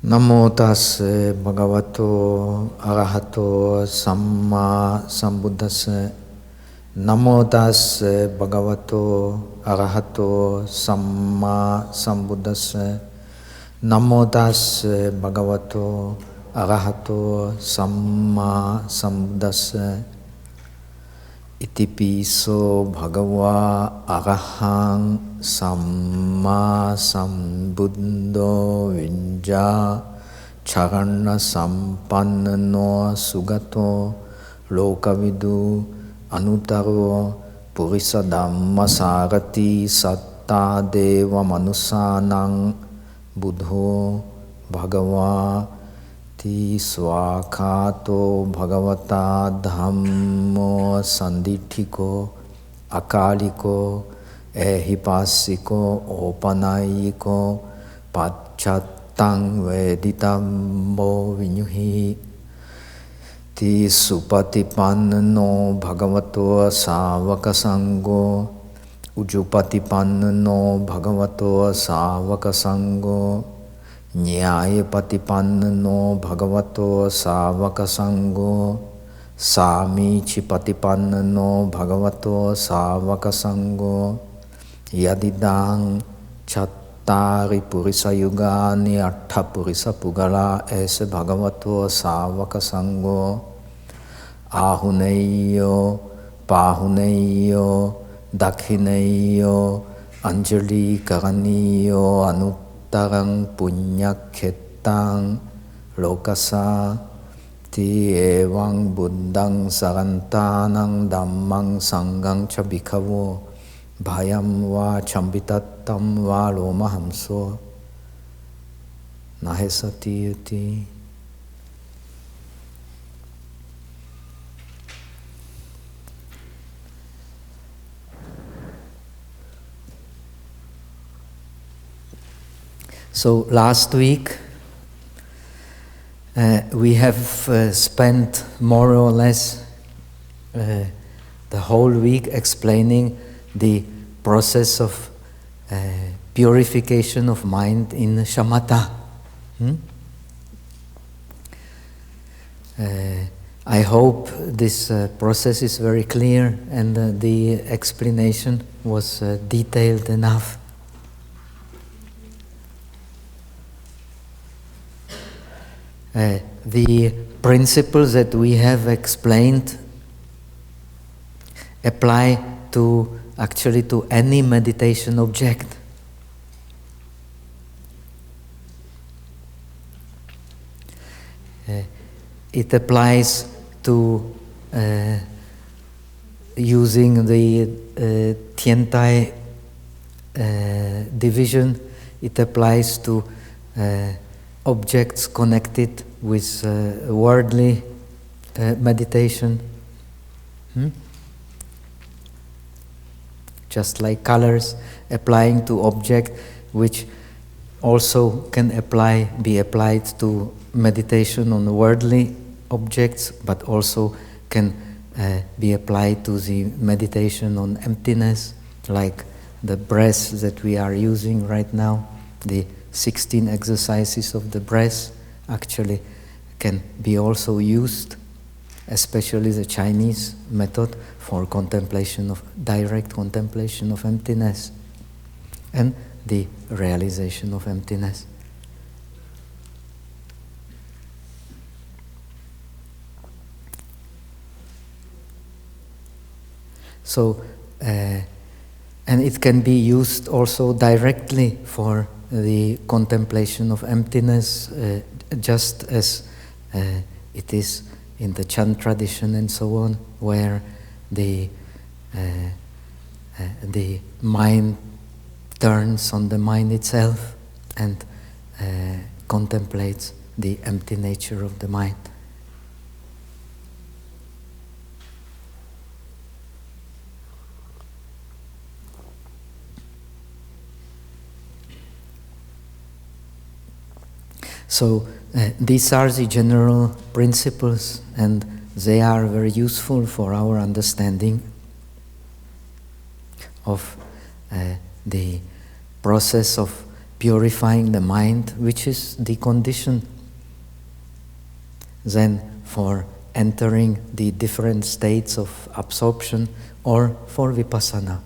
Namo tassa bhagavato arahato samma sambuddhassa. Namo tassa bhagavato arahato samma sambuddhassa. Namo tassa bhagavato arahato samma sambuddhassa. Itipiso bhagava arahang samma sambuddho vijja charana sampannano sugato lokavidu anutaro purisa dhamma sarati satta deva manusanang buddho bhagava ti swakato bhagavata dhammo sanditthiko akaliko ehipassiko opanayiko pacchatang veditammo vinyuhi ti supatipanno bhagavato savaka sangho ujupatipanno bhagavato savaka sangho Nyaya patipanno bhagavato savaka sangho Samici patipanno bhagavato savaka sangho Yadidang chattari purisa yugani atta purisa pugala ese bhagavato savaka sangho Ahuneyo pahuneyo dakhineyo anjali karaniyo anut tarang punyakhetang lokasa ti evang buddhang sarantanang dhammang sanghang cha bhikkhavo bhayam va chambitattam va lomahamso nahe sati yuti. So last week we have spent more or less the whole week explaining the process of purification of mind in shamatha. I hope this process is very clear and the explanation was detailed enough. The principles that we have explained apply to actually to any meditation object. It applies to using the Tiantai division. It applies to objects connected with worldly meditation. Just like colors applying to object which also can be applied to meditation on worldly objects, but also can be applied to the meditation on emptiness, like the breath that we are using right now. The 16 exercises of the breath actually can be also used, especially the Chinese method for contemplation of direct contemplation of emptiness and the realization of emptiness. So, and it can be used also directly for the contemplation of emptiness, just as it is in the Chan tradition and so on, where the mind turns on the mind itself and contemplates the empty nature of the mind. So these are the general principles, and they are very useful for our understanding of the process of purifying the mind, which is the condition then for entering the different states of absorption or for vipassana.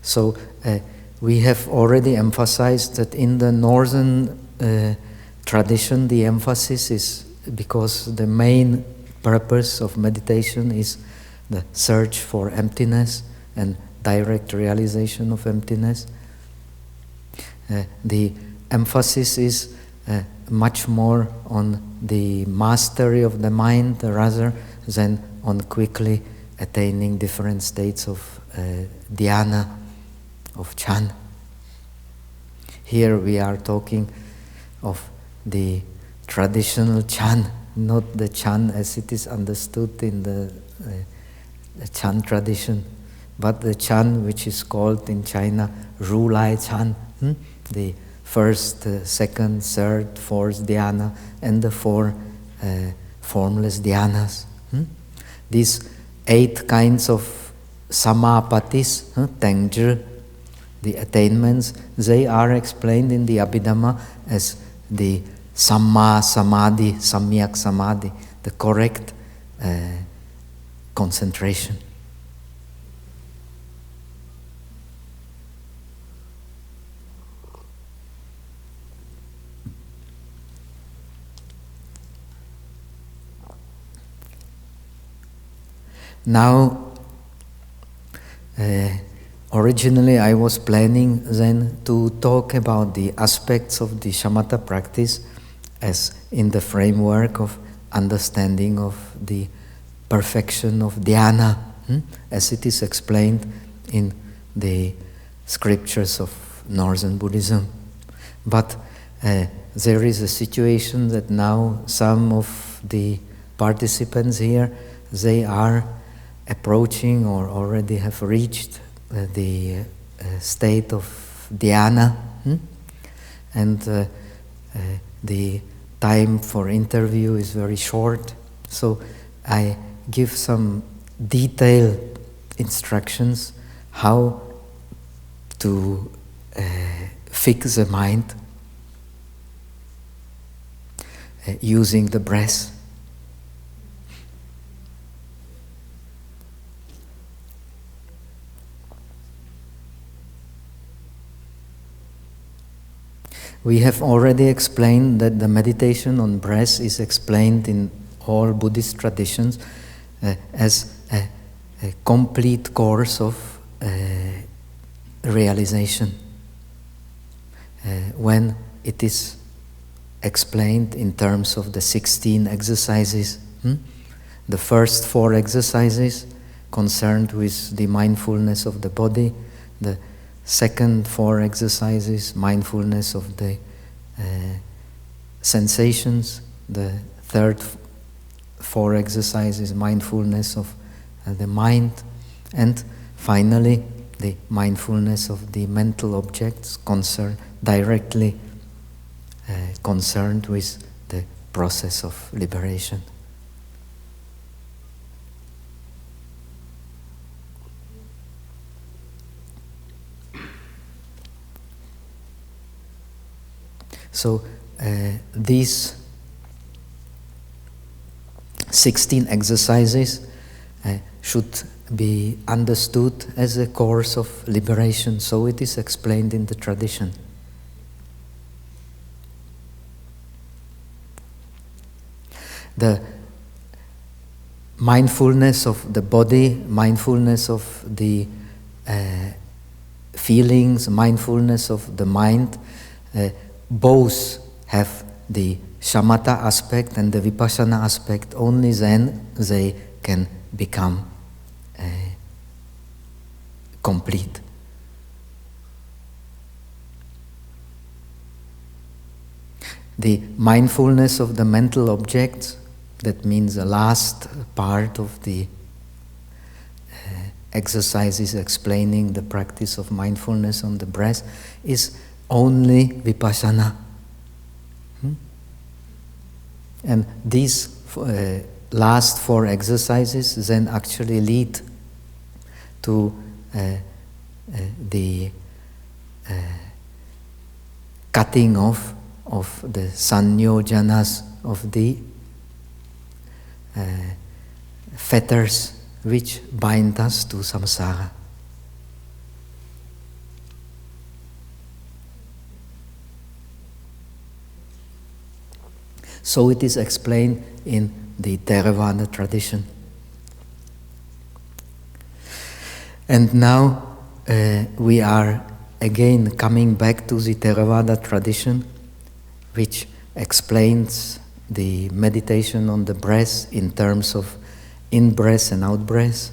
So we have already emphasized that in the Northern tradition the emphasis is because the main purpose of meditation is the search for emptiness and direct realization of emptiness. The emphasis is much more on the mastery of the mind rather than on quickly attaining different states of dhyana, of Chan. Here we are talking of the traditional Chan, not the Chan as it is understood in the Chan tradition, but the Chan which is called in China Ru Lai Chan, the first, second, third, fourth dhyana, and the four formless dhyanas. These 8 kinds of samapatis, Tengzhi, the attainments, they are explained in the Abhidharma as the Samma Samadhi, Samyak Samadhi, the correct concentration. Now, originally I was planning then to talk about the aspects of the shamatha practice as in the framework of understanding of the perfection of dhyana, as it is explained in the scriptures of Northern Buddhism. But there is a situation that now some of the participants here, they are approaching or already have reached the state of dhyana, and the time for interview is very short, so I give some detailed instructions how to fix the mind using the breath. We have already explained that the meditation on breath is explained in all Buddhist traditions as a complete course of realization. When it is explained in terms of the 16 exercises, the first 4 exercises concerned with the mindfulness of the body, the second 4 exercises, mindfulness of the sensations. The third 4 exercises, mindfulness of the mind. And finally, the mindfulness of the mental objects directly concerned with the process of liberation. So these 16 exercises should be understood as a course of liberation, so it is explained in the tradition. The mindfulness of the body, mindfulness of the feelings, mindfulness of the mind, both have the shamatha aspect and the vipassana aspect. Only then they can become complete. The mindfulness of the mental objects, that means the last part of the exercises explaining the practice of mindfulness on the breath, is only vipassana. And these last 4 exercises then actually lead to the cutting off of the sanyojanas, of the fetters which bind us to samsara. So it is explained in the Theravada tradition. And now we are again coming back to the Theravada tradition, which explains the meditation on the breath in terms of in-breath and out-breath.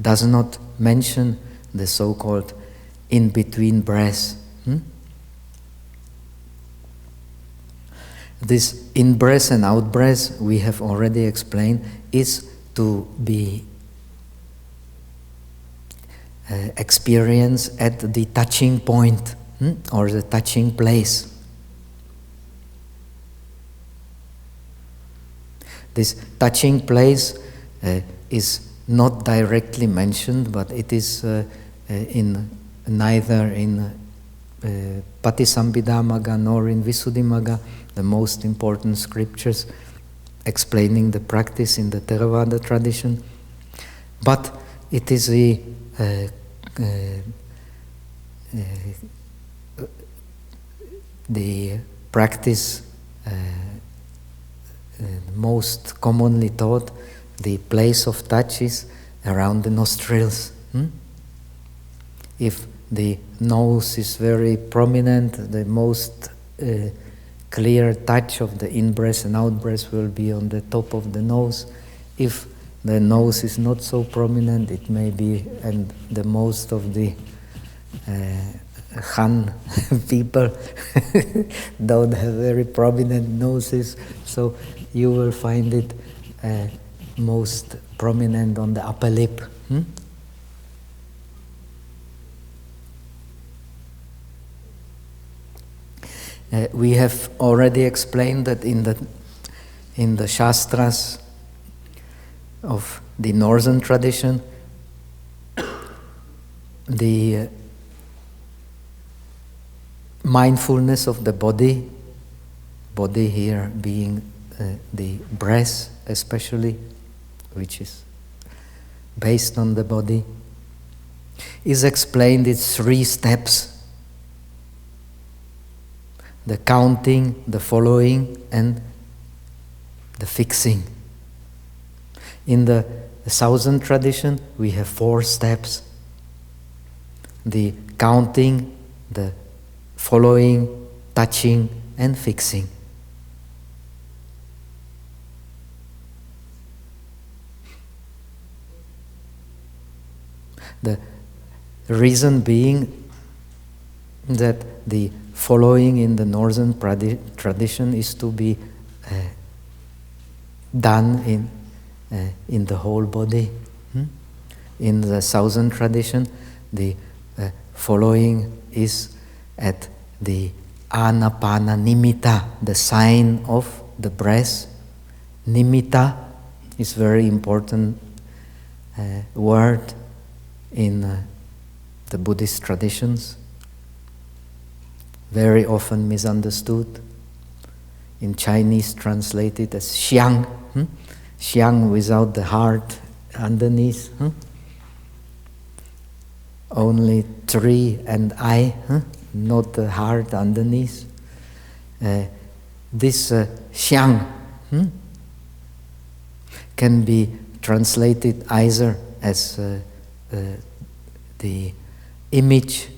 Does not mention the so-called in-between breaths. This in-breath and out-breath, we have already explained, is to be experienced at the touching point or the touching place. This touching place is not directly mentioned, but it is neither in Patisambhidamagga nor in Visuddhimagga, the most important scriptures explaining the practice in the Theravada tradition. But it is the practice most commonly taught. The place of touch is around the nostrils. If the nose is very prominent, the most clear touch of the in-breath and out-breath will be on the top of the nose. If the nose is not so prominent, it may be, and the most of the Han people don't have very prominent noses, so you will find it most prominent on the upper lip. We have already explained that in the Shastras of the Northern tradition, the mindfulness of the body here being the breath especially, which is based on the body, is explained in 3 steps: the counting, the following, and the fixing. In the Southern tradition, we have 4 steps: the counting, the following, touching, and fixing. The reason being that the following in the Northern tradition is to be done in the whole body. In the Southern tradition, the following is at the Anapana nimitta, the sign of the breath. Nimitta is very important word in the Buddhist traditions, very often misunderstood. In Chinese translated as xiang, xiang without the heart underneath. Only tree and I, not the heart underneath. This xiang can be translated either as the image,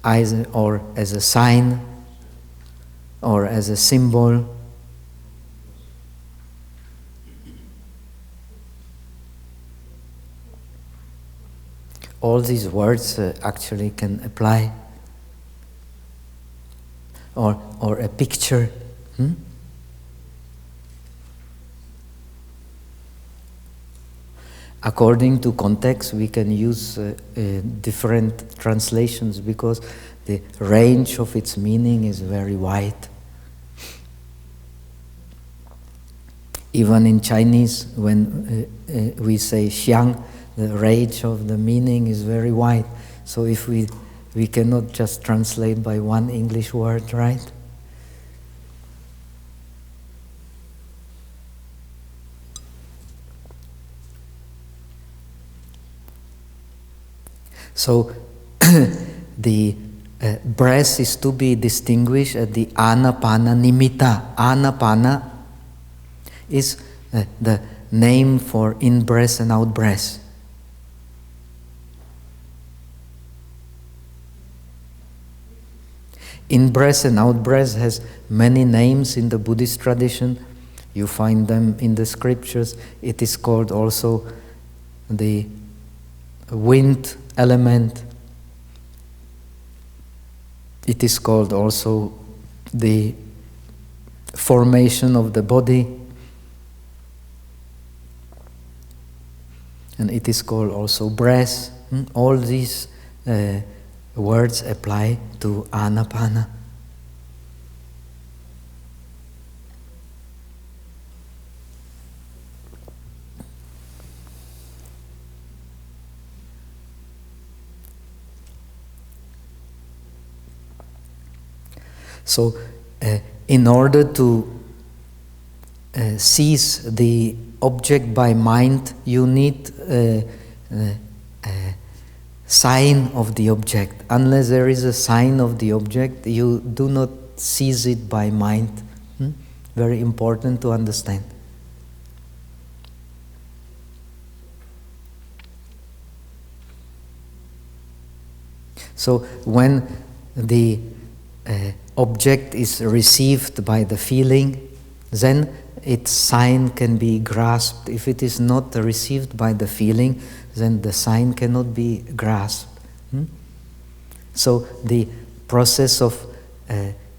either or as a sign, or as a symbol. All these words actually can apply, or a picture. according to context, we can use different translations because the range of its meaning is very wide. Even in Chinese, when we say xiang, the range of the meaning is very wide. So if we cannot just translate by one English word, right? So the breath is to be distinguished at the Anapana nimitta. Anapana is the name for in-breath and out-breath. In-breath and out-breath has many names in the Buddhist tradition. You find them in the scriptures. It is called also the wind element. It is called also the formation of the body. And it is called also breath. All these words apply to Anapana. So, in order to seize the object by mind, you need a sign of the object. Unless there is a sign of the object, you do not seize it by mind. Very important to understand. So when the object is received by the feeling, then its sign can be grasped. If it is not received by the feeling, then the sign cannot be grasped. So the process of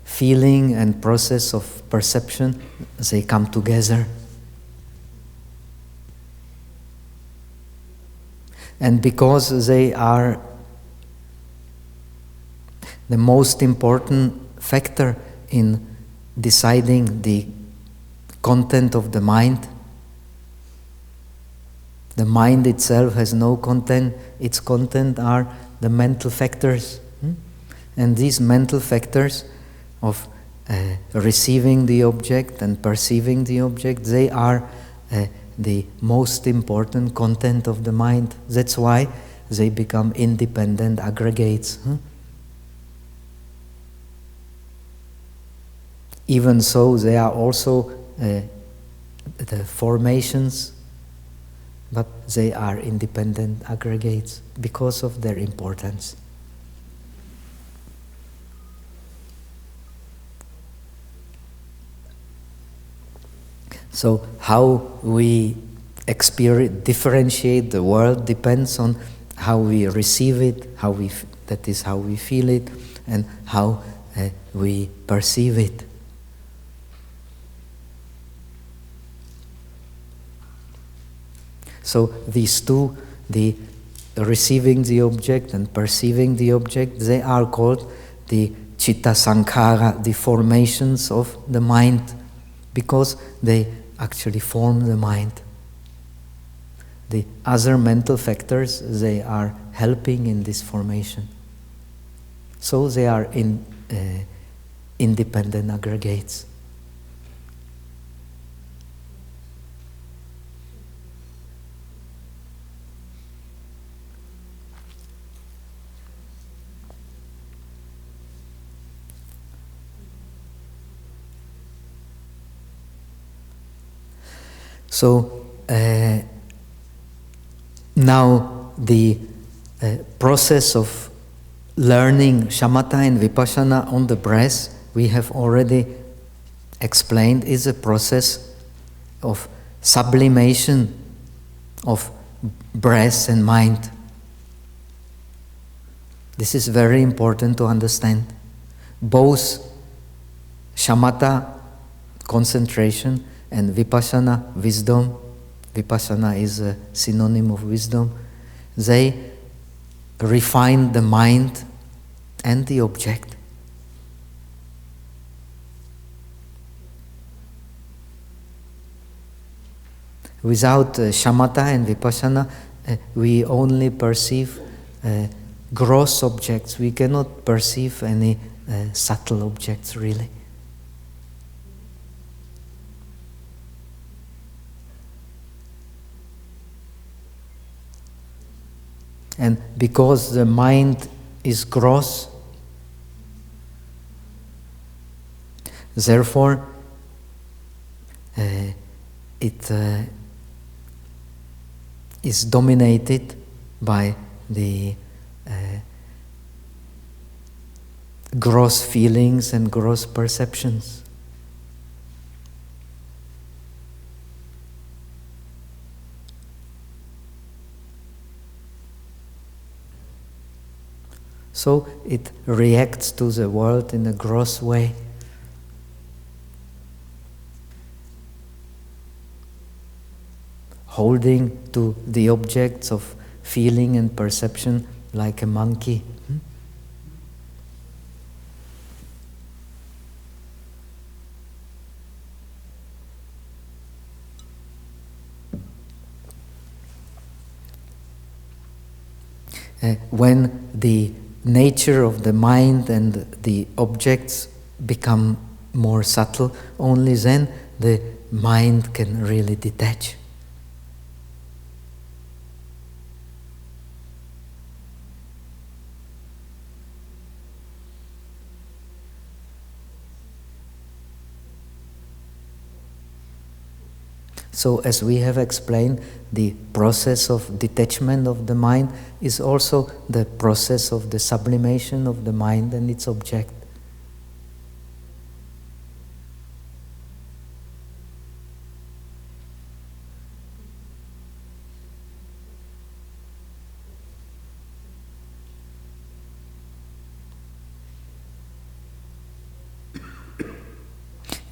feeling and process of perception, they come together. And because they are the most important factor in deciding the content of the mind. The mind itself has no content. Its content are the mental factors. And these mental factors of receiving the object and perceiving the object, they are the most important content of the mind. That's why they become independent aggregates. Even so, they are also the formations, but they are independent aggregates because of their importance. So how we differentiate the world depends on how we receive it, that is how we feel it, and how we perceive it. So these two, the receiving the object and perceiving the object, they are called the citta sankhara, the formations of the mind, because they actually form the mind. The other mental factors, they are helping in this formation. So they are independent aggregates. So now the process of learning Samatha and Vipassana on the breath, we have already explained, is a process of sublimation of breath and mind. This is very important to understand. Both Samatha, concentration, and Vipassana, wisdom, Vipassana is a synonym of wisdom, they refine the mind and the object. Without shamatha and vipassana, we only perceive gross objects. We cannot perceive any subtle objects, really. And because the mind is gross, therefore it is dominated by the gross feelings and gross perceptions. So it reacts to the world in a gross way. Holding to the objects of feeling and perception like a monkey. When the nature of the mind and the objects become more subtle, only then the mind can really detach. So, as we have explained, the process of detachment of the mind is also the process of the sublimation of the mind and its object.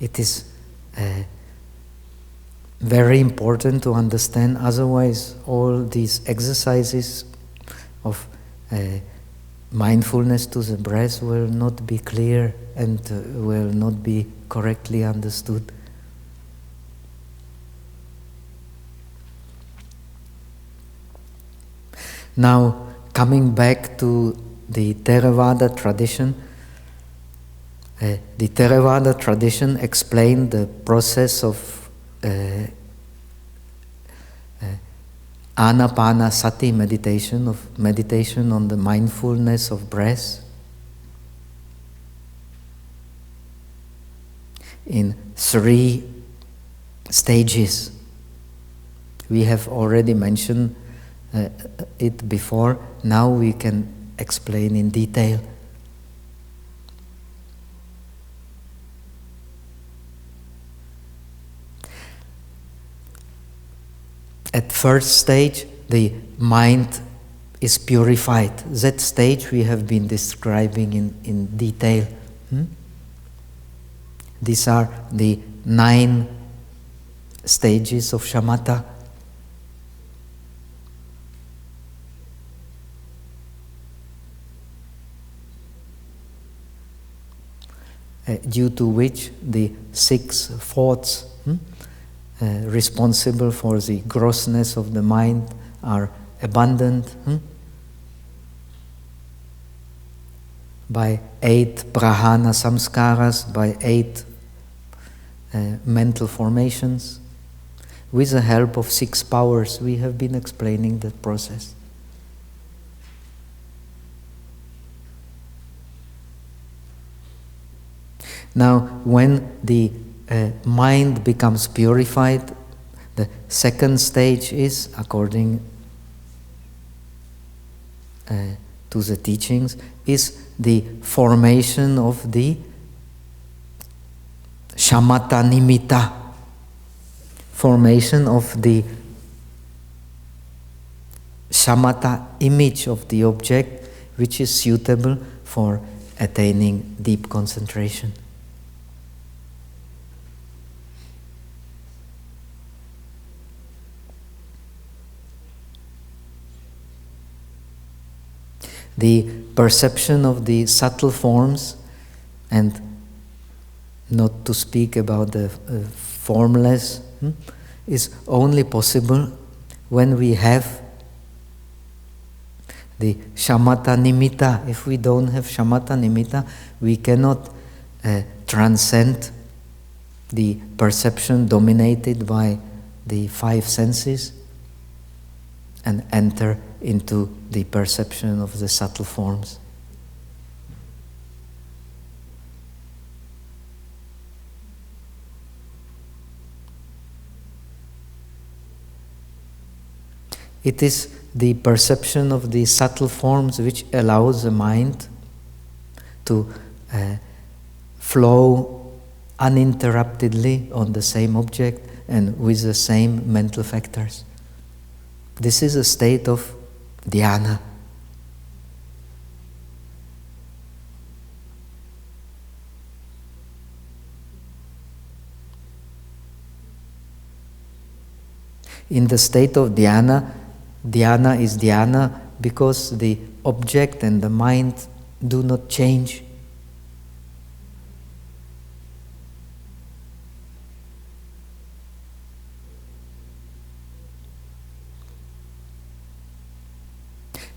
It is very important to understand, otherwise all these exercises of mindfulness to the breath will not be clear and will not be correctly understood. Now, coming back to the Theravada tradition, the Theravada tradition explained the process of Anapana Sati meditation, of meditation on the mindfulness of breath, in 3 stages. We have already mentioned it before. Now we can explain in detail. At first stage, the mind is purified. That stage we have been describing in detail. These are the 9 stages of shamatha. Due to which the 6 thoughts responsible for the grossness of the mind are abandoned. By 8 prahana samskaras, by 8 mental formations, with the help of 6 powers. We have been explaining that process. Now, when the mind becomes purified, the second stage is, according to the teachings, is the formation of the shamatha nimitta, formation of the shamatha image of the object, which is suitable for attaining deep concentration. The perception of the subtle forms, and not to speak about the formless, is only possible when we have the shamatha nimitta. If we don't have shamatha nimitta, we cannot transcend the perception dominated by the five senses and enter into the perception of the subtle forms. It is the perception of the subtle forms which allows the mind to flow uninterruptedly on the same object and with the same mental factors. This is a state of dhyana. In the state of dhyana, dhyana is dhyana because the object and the mind do not change.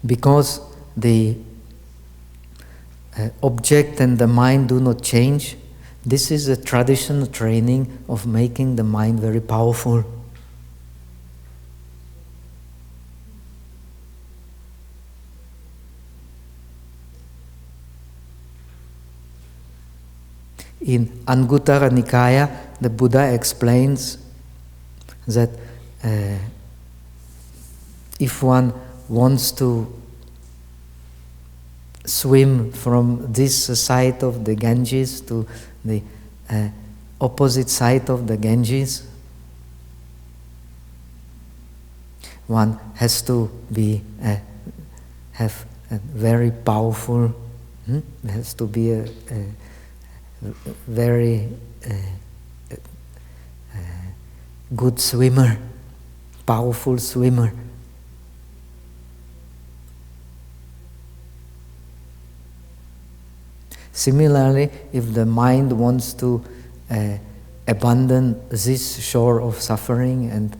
Because the object and the mind do not change, this is a traditional training of making the mind very powerful. In Anguttara Nikaya, the Buddha explains that if one wants to swim from this side of the Ganges to the opposite side of the Ganges, one has to be have a very powerful, has to be a very good swimmer, powerful swimmer. Similarly, if the mind wants to abandon this shore of suffering and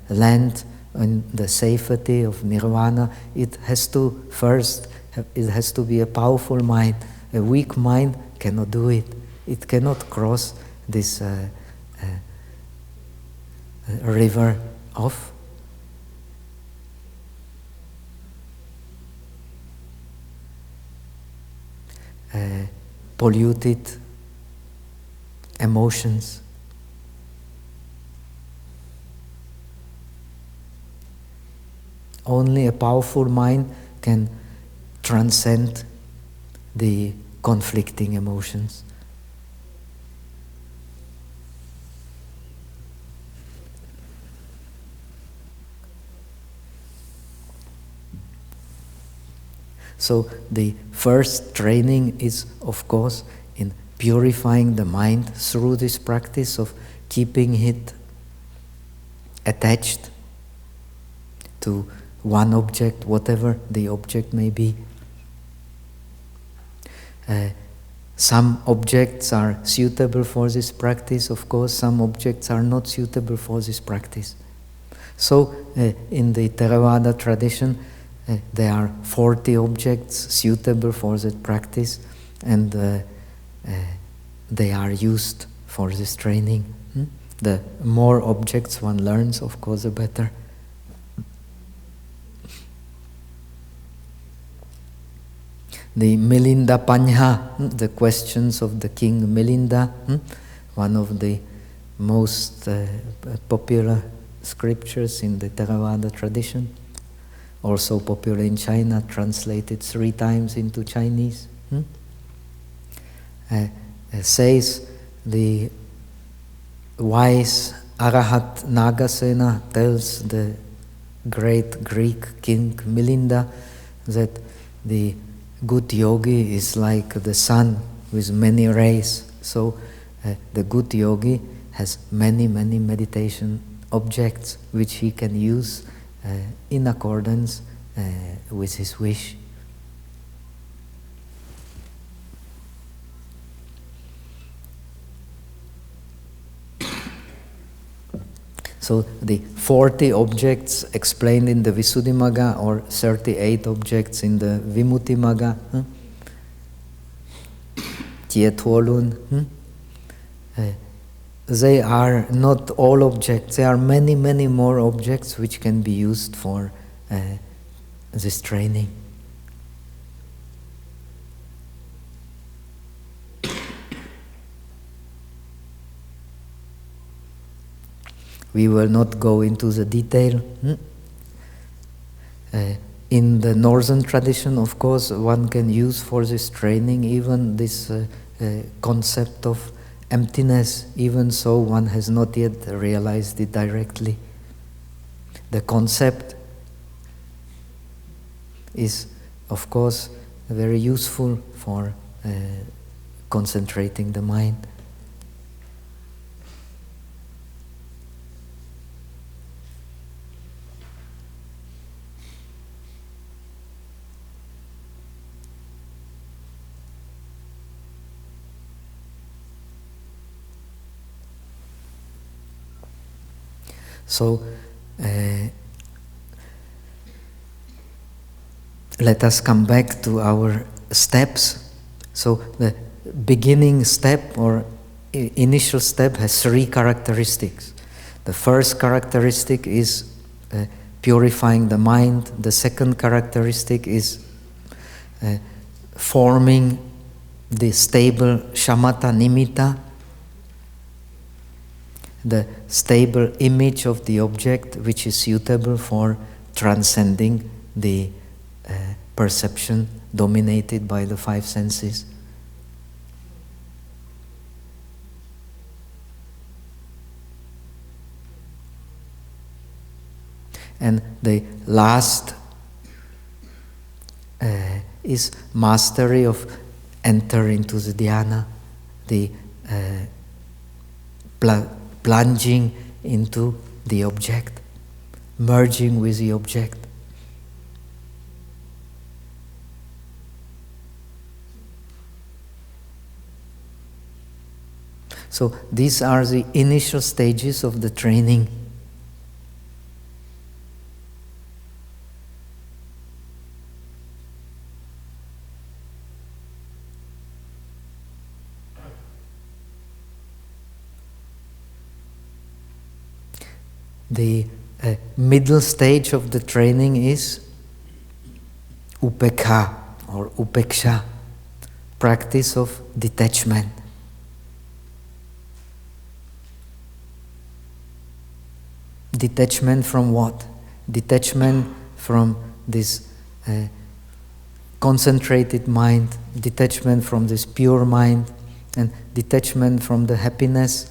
land in the safety of nirvana, it has to be a powerful mind. A weak mind cannot do it. It cannot cross this river of polluted emotions. Only a powerful mind can transcend the conflicting emotions. So the first training is, of course, in purifying the mind through this practice of keeping it attached to one object, whatever the object may be. Some objects are suitable for this practice, of course, some objects are not suitable for this practice. So, in the Theravada tradition, there are 40 objects suitable for that practice, and they are used for this training. The more objects one learns, of course, the better. The Milinda Panha, the questions of the King Milinda, one of the most popular scriptures in the Theravada tradition, also popular in China, translated 3 times into Chinese, says the wise Arahat Nagasena tells the great Greek king Milinda that the good yogi is like the sun with many rays. So the good yogi has many meditation objects which he can use in accordance with his wish. So the 40 objects explained in the Visuddhimagga or 38 objects in the Vimuttimagga, Jie Tuolun, they are not all objects. There are many, many more objects which can be used for this training. We will not go into the detail. In the Northern tradition, of course, one can use for this training even this concept of emptiness, even so one has not yet realized it directly. The concept is, of course, very useful for concentrating the mind. So, let us come back to our steps. So, the beginning step or initial step has 3 characteristics. The first characteristic is purifying the mind. The second characteristic is forming the stable shamatha nimitta, the stable image of the object which is suitable for transcending the perception dominated by the 5 senses. And the last is mastery of enter into the dhyana, the plunging into the object, merging with the object. So these are the initial stages of the training. The middle stage of the training is upekha or upeksha, practice of detachment. Detachment from what? Detachment from this concentrated mind, detachment from this pure mind, and detachment from the happiness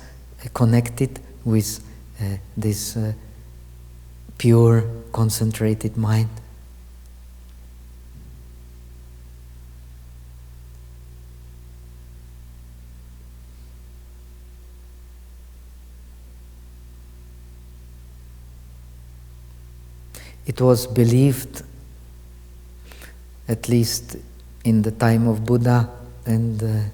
connected with this pure, concentrated mind. It was believed, at least in the time of Buddha and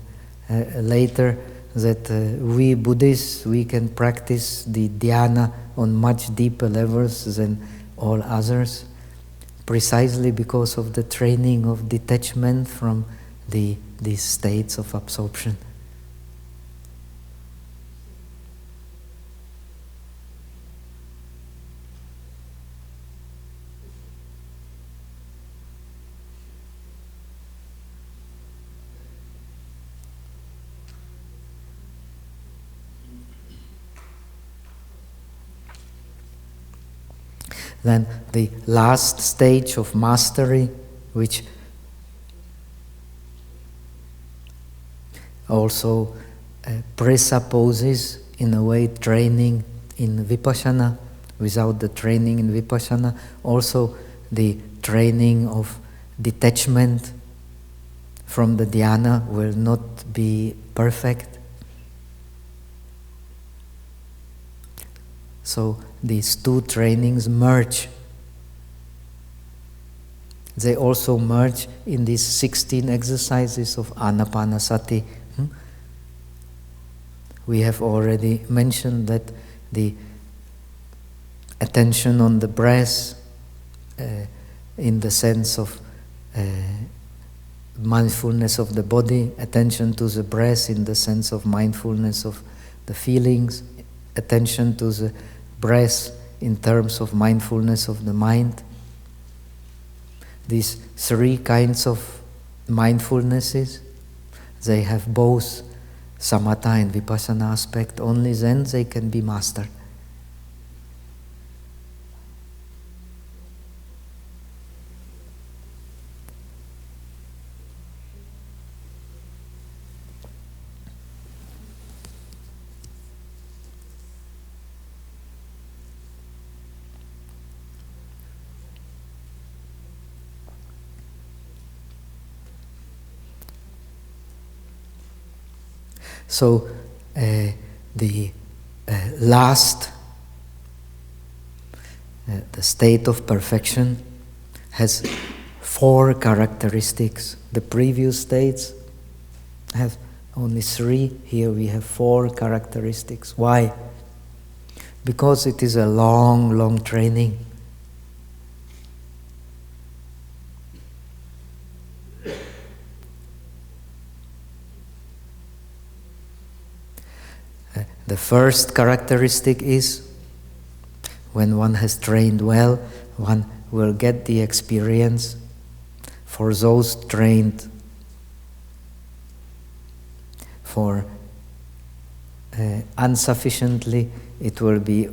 later, that we Buddhists, we can practice the dhyana on much deeper levels than all others, precisely because of the training of detachment from these states of absorption. Then the last stage of mastery, which also presupposes, in a way, training in Vipassana. Without the training in Vipassana, also the training of detachment from the dhyana will not be perfect. So these 2 trainings merge. They also merge in these 16 exercises of Anapana Sati. We have already mentioned that the attention on the breath in the sense of mindfulness of the body, attention to the breath in the sense of mindfulness of the feelings, attention to the breath in terms of mindfulness of the mind. These three kinds of mindfulnesses, they have both Samatha and Vipassana aspect, only then they can be mastered. So the last, the state of perfection has 4 characteristics. The previous states have only 3. Here we have 4 characteristics. Why? Because it is a long, long training. The first characteristic is, when one has trained well, one will get the experience. For those trained for insufficiently, it will be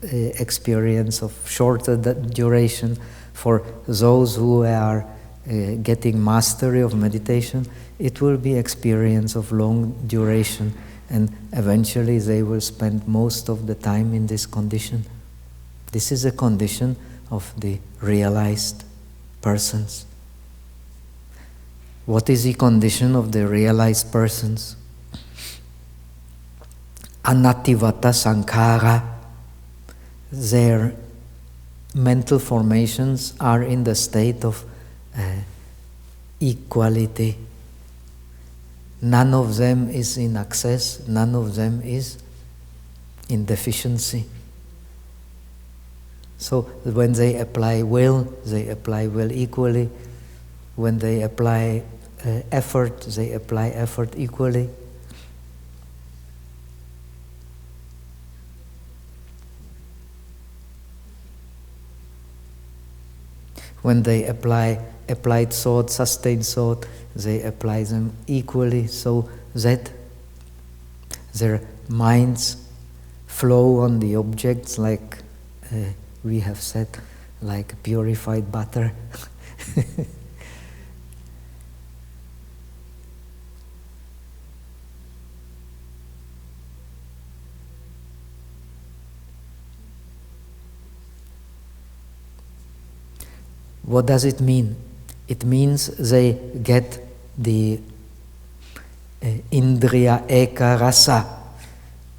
experience of shorter duration. For those who are getting mastery of meditation, it will be experience of long duration. And eventually they will spend most of the time in this condition. This is a condition of the realized persons. What is the condition of the realized persons? Anativata sankhara. Their mental formations are in the state of equality. None of them is in excess, none of them is in deficiency. So when they apply will equally. When they apply effort, they apply effort equally. When they apply applied thought, sustained thought, they apply them equally so that their minds flow on the objects like we have said, like purified butter. What does it mean? It means they get the indriya eka rasa.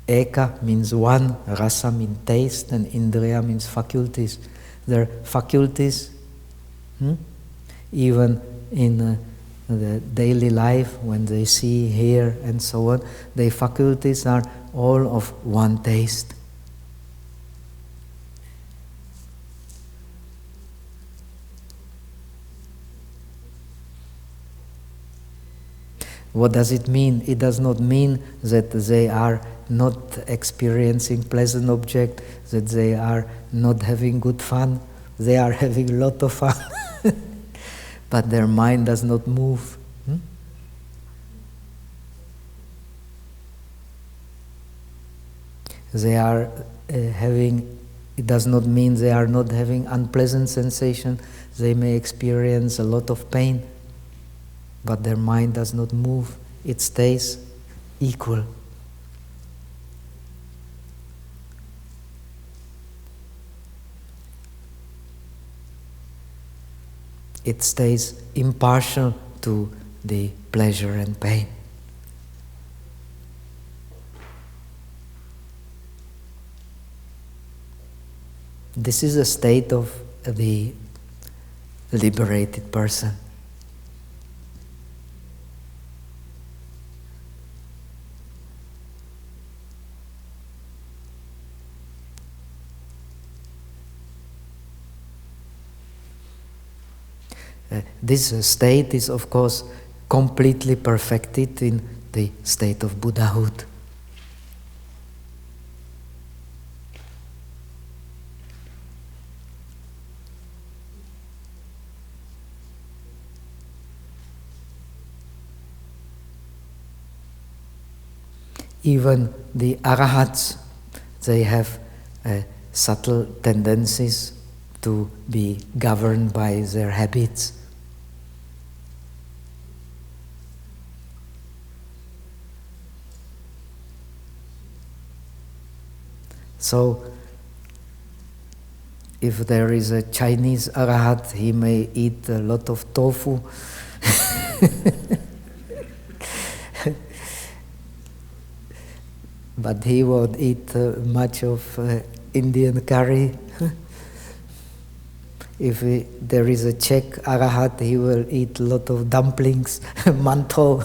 Eka means one, rasa means taste, and indriya means faculties. Their faculties, even in the daily life, when they see, hear, and so on, their faculties are all of one taste. What does it mean? It does not mean that they are not experiencing pleasant object, that they are not having good fun. They are having a lot of fun, but their mind does not move. They are having, it does not mean they are not having unpleasant sensation. They may experience a lot of pain, but their mind does not move. It stays equal. It stays impartial to the pleasure and pain. This is a state of the liberated person. this state is, of course, completely perfected in the state of Buddhahood. Even the arahats, they have subtle tendencies to be governed by their habits. So, if there is a Chinese arahat, he may eat a lot of tofu. But he won't eat much of Indian curry. If there is a Czech arahat, he will eat a lot of dumplings, mantou.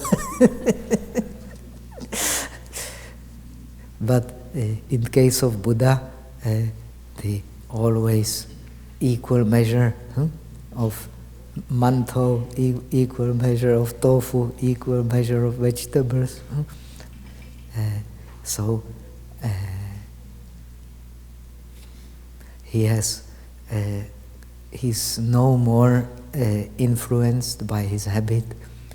But in case of Buddha, the always equal measure of mantou, equal measure of tofu, equal measure of vegetables. So he's no more influenced by his habit.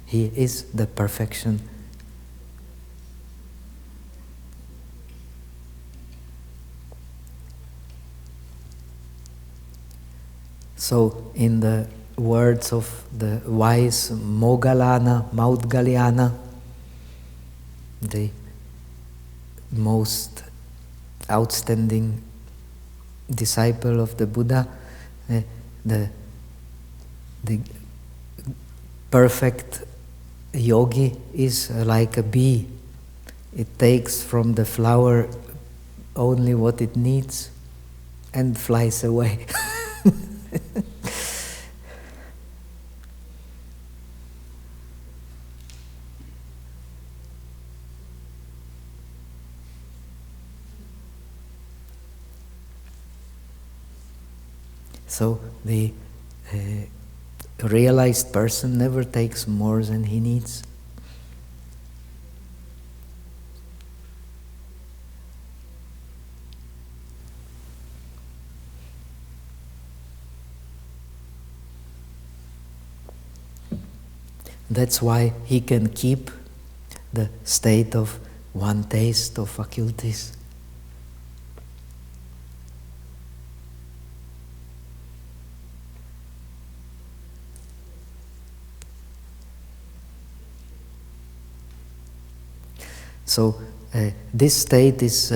He is the perfection. So in the words of the wise Maudgaliana, the most outstanding disciple of the Buddha, the perfect yogi is like a bee. It takes from the flower only what it needs and flies away. So the realized person never takes more than he needs. That's why he can keep the state of one taste of faculties. So this state is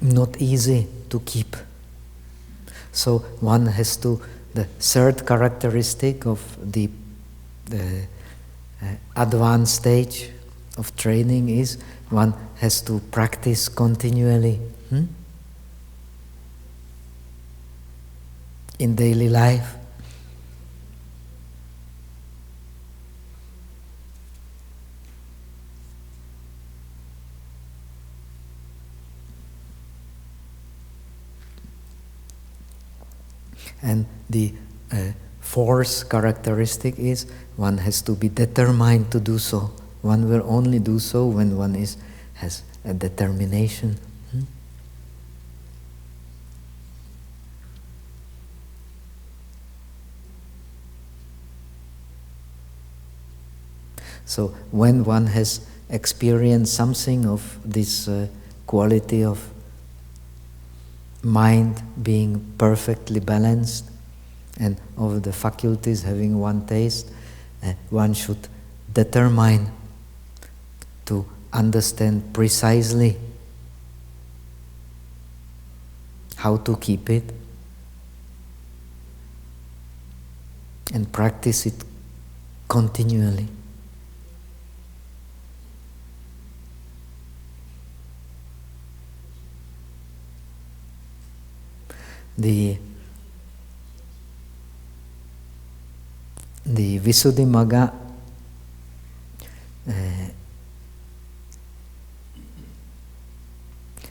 not easy to keep. So one has to, the third characteristic of the advanced stage of training is one has to practice continually in daily life. And the fourth characteristic is one has to be determined to do so. One will only do so when one has a determination. So when one has experienced something of this quality of mind being perfectly balanced and of the faculties having one taste, one should determine to understand precisely how to keep it and practice it continually. The Visuddhimagga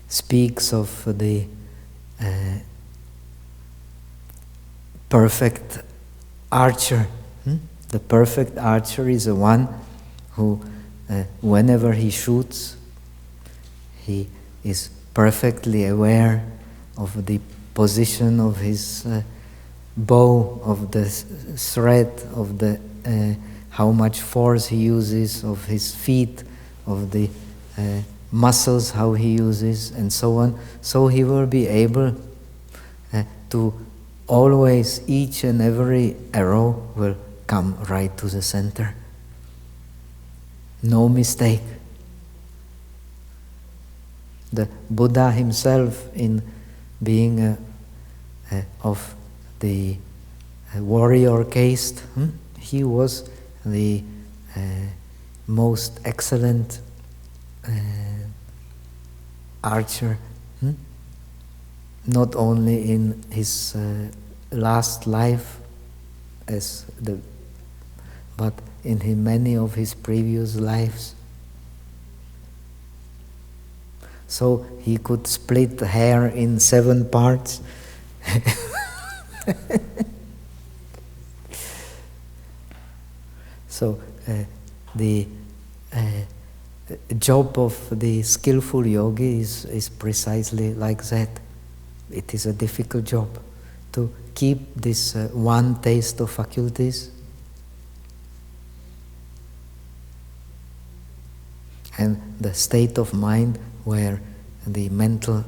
speaks of the perfect archer. The perfect archer is the one who, whenever he shoots, he is perfectly aware of the position of his bow, of the thread, of the how much force he uses, of his feet, of the muscles, how he uses, and so on. So he will be able to always, each and every arrow will come right to the center. No mistake. The Buddha himself, in being of the warrior caste, he was the most excellent archer, not only in his last life, but in many of his previous lives. So he could split the hair in 7 parts. So the job of the skillful yogi is precisely like that. It is a difficult job to keep this one taste of faculties and the state of mind where the mental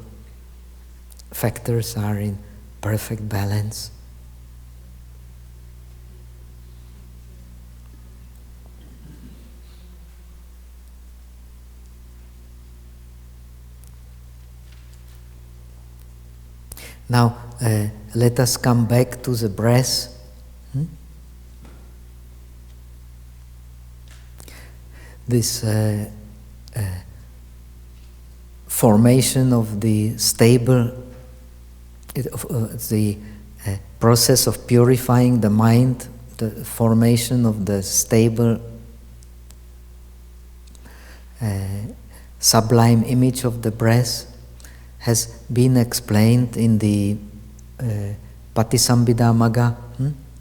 factors are in perfect balance. Now, let us come back to the breath. This formation of the stable, the process of purifying the mind, the formation of the stable, sublime image of the breath has been explained in the Patisambhida Magga,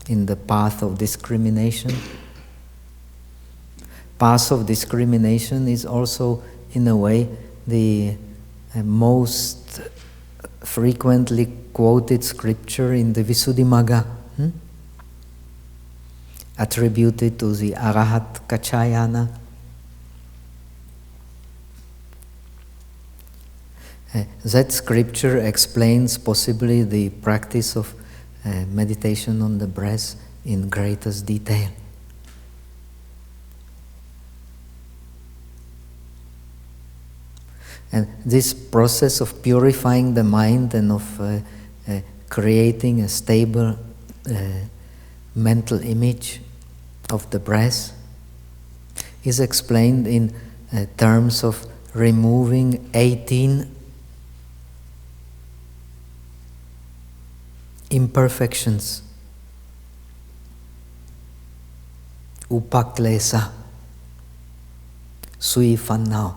in the path of discrimination. Path of discrimination is also, in a way, the most frequently quoted scripture in the Visuddhimagga, attributed to the Arahat Kachayana. That scripture explains possibly the practice of meditation on the breath in greatest detail. And this process of purifying the mind and of creating a stable mental image of the breath is explained in terms of removing 18 imperfections, upaklesa, sui fannao.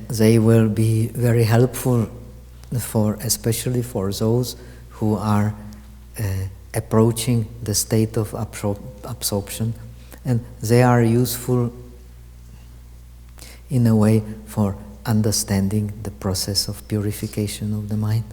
They will be very helpful especially for those who are approaching the state of absorption, and they are useful in a way for understanding the process of purification of the mind.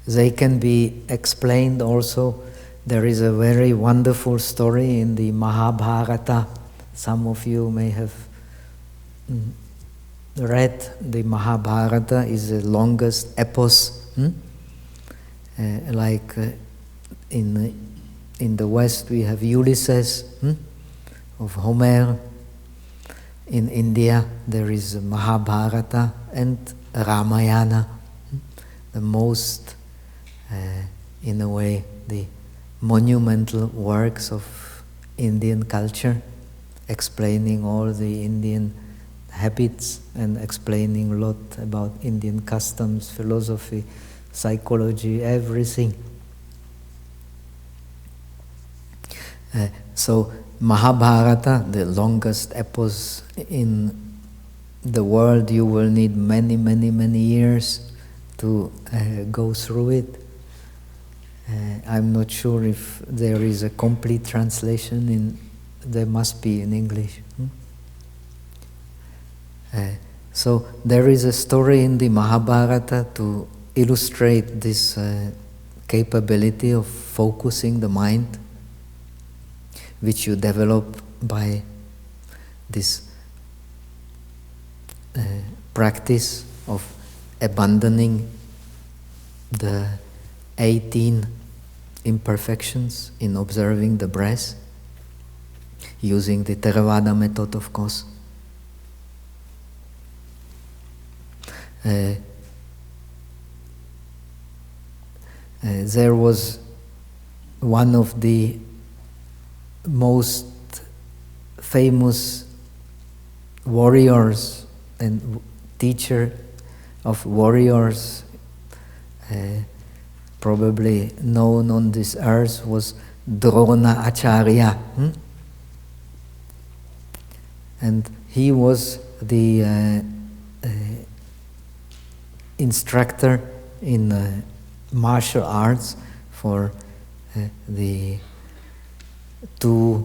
They can be explained also. There is a very wonderful story in the Mahabharata. Some of you may have read the Mahabharata. Is the longest epos. Like in the West we have Ulysses of Homer. In India there is Mahabharata and Ramayana. The most in a way, the monumental works of Indian culture, explaining all the Indian habits and explaining a lot about Indian customs, philosophy, psychology, everything. So Mahabharata, the longest epos in the world, you will need many, many, many years to go through it. I'm not sure if there is a complete translation there must be in English. So there is a story in the Mahabharata to illustrate this capability of focusing the mind, which you develop by this practice of abandoning the 18 imperfections in observing the breath, using the Theravada method, of course. There was one of the most famous warriors and teacher of warriors, probably known on this earth, was Drona Acharya. And he was the instructor in martial arts for the two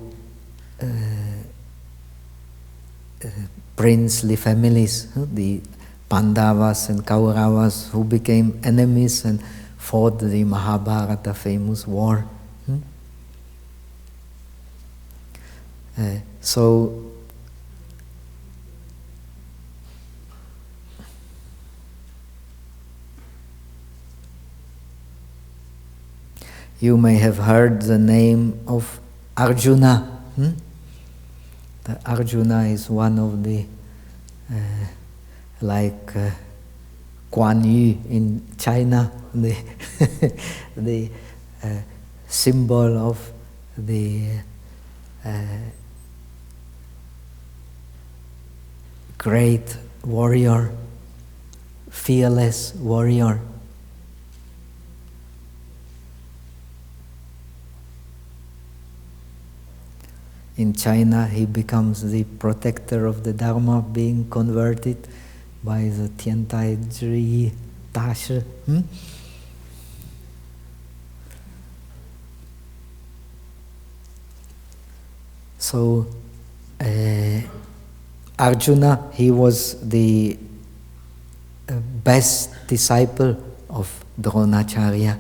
princely families, the Pandavas and Kauravas, who became enemies and fought the Mahabharata famous war. So you may have heard the name of Arjuna. The Arjuna is one of the like Kuan Yu in China, the symbol of the great warrior, fearless warrior. In China, he becomes the protector of the Dharma, being converted by the Tiantai Zhi Dashi. So, Arjuna, he was the best disciple of Dronacharya.